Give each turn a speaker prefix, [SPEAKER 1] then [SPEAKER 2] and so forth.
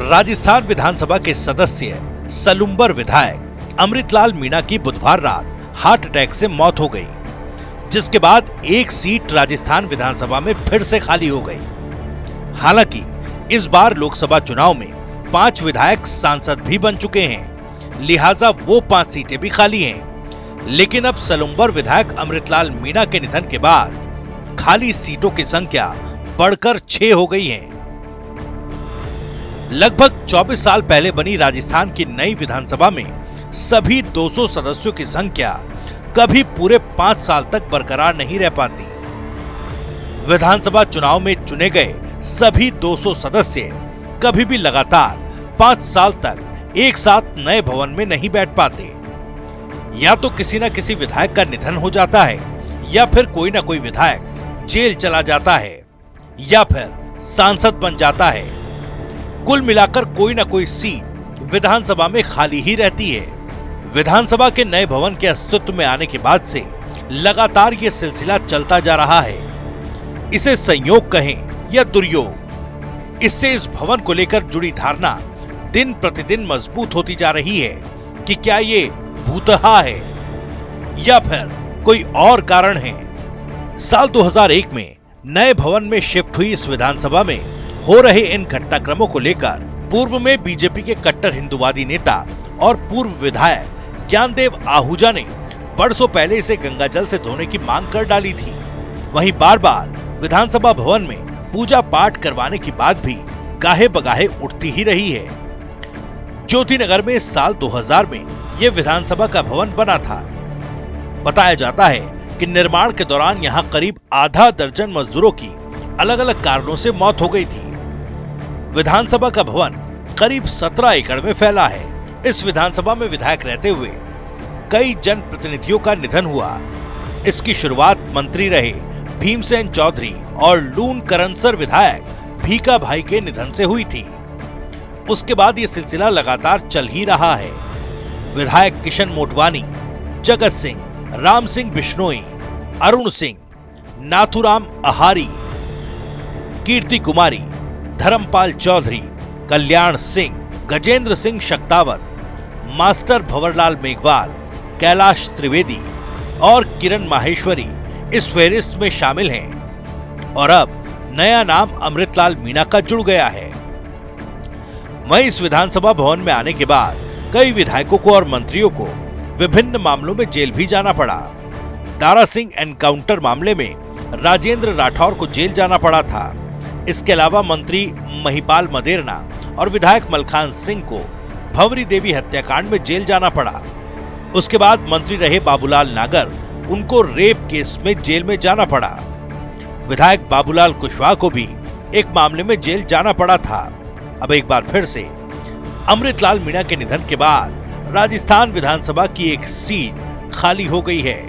[SPEAKER 1] राजस्थान विधानसभा के सदस्य सलुम्बर विधायक अमृतलाल मीणा की बुधवार रात हार्ट अटैक से मौत हो गई, जिसके बाद एक सीट राजस्थान विधानसभा में फिर से खाली हो गई। हालांकि इस बार लोकसभा चुनाव में 5 विधायक सांसद भी बन चुके हैं, लिहाजा वो 5 सीटें भी खाली हैं। लेकिन अब सलुम्बर विधायक अमृतलाल मीणा के निधन के बाद खाली सीटों की संख्या बढ़कर 6 हो गई है। लगभग 24 साल पहले बनी राजस्थान की नई विधानसभा में सभी 200 सदस्यों की संख्या कभी पूरे 5 साल तक बरकरार नहीं रह पाती। विधानसभा चुनाव में चुने गए सभी 200 सदस्य कभी भी लगातार 5 साल तक एक साथ नए भवन में नहीं बैठ पाते। या तो किसी न किसी विधायक का निधन हो जाता है, या फिर कोई ना कोई विधायक जेल चला जाता है, या फिर सांसद बन जाता है। कुल मिलाकर कोई ना कोई सीट विधानसभा में खाली ही रहती है। विधानसभा के नए भवन के अस्तित्व में आने के बाद से लगातार ये सिलसिला चलता जा रहा है। इसे संयोग कहें या दुर्योग, इससे इस भवन को लेकर जुड़ी धारणा दिन प्रतिदिन मजबूत होती जा रही है कि क्या ये भूतहा है या फिर कोई और कारण है। साल 2001 में नए भवन में शिफ्ट हुई इस विधानसभा में हो रहे इन घटनाक्रमों को लेकर पूर्व में बीजेपी के कट्टर हिंदुवादी नेता और पूर्व विधायक ज्ञानदेव आहूजा ने बरसों पहले इसे गंगाजल से धोने की मांग कर डाली थी। वहीं बार बार विधानसभा भवन में पूजा पाठ करवाने की बात भी गाहे बगाहे उठती ही रही है। ज्योतिनगर में साल 2000 में यह विधानसभा का भवन बना था। बताया जाता है कि निर्माण के दौरान यहां करीब आधा दर्जन मजदूरों की अलग अलग कारणों से मौत हो गई थी। विधानसभा का भवन करीब 17 एकड़ में फैला है। इस विधानसभा में विधायक रहते हुए कई जनप्रतिनिधियों का निधन हुआ। इसकी शुरुआत मंत्री रहे भीमसेन चौधरी और लून करनसर विधायक भीका भाई के निधन से हुई थी। उसके बाद ये सिलसिला लगातार चल ही रहा है। विधायक किशन मोटवानी, जगत सिंह, राम सिंह बिश्नोई, अरुण सिंह, नाथुराम आहारी, कीर्ति कुमारी, धर्मपाल चौधरी, कल्याण सिंह, गजेंद्र सिंह शक्तावत, मास्टर भंवरलाल मेघवाल, कैलाश त्रिवेदी और किरण माहेश्वरी इस फहरिस्त में शामिल हैं और अब नया नाम अमृतलाल मीणा का जुड़ गया है। वहीं इस विधानसभा भवन में आने के बाद कई विधायकों को और मंत्रियों को विभिन्न मामलों में जेल भी जाना पड़ा। दारा सिंह एनकाउंटर मामले में राजेंद्र राठौर को जेल जाना पड़ा था। इसके अलावा मंत्री महिपाल मदेरना और विधायक मलखान सिंह को भंवरी देवी हत्याकांड में जेल जाना पड़ा। उसके बाद मंत्री रहे बाबूलाल नागर, उनको रेप केस में जेल में जाना पड़ा। विधायक बाबूलाल कुशवाहा को भी एक मामले में जेल जाना पड़ा था। अब एक बार फिर से अमृतलाल मीणा के निधन के बाद राजस्थान विधानसभा की एक सीट खाली हो गई है।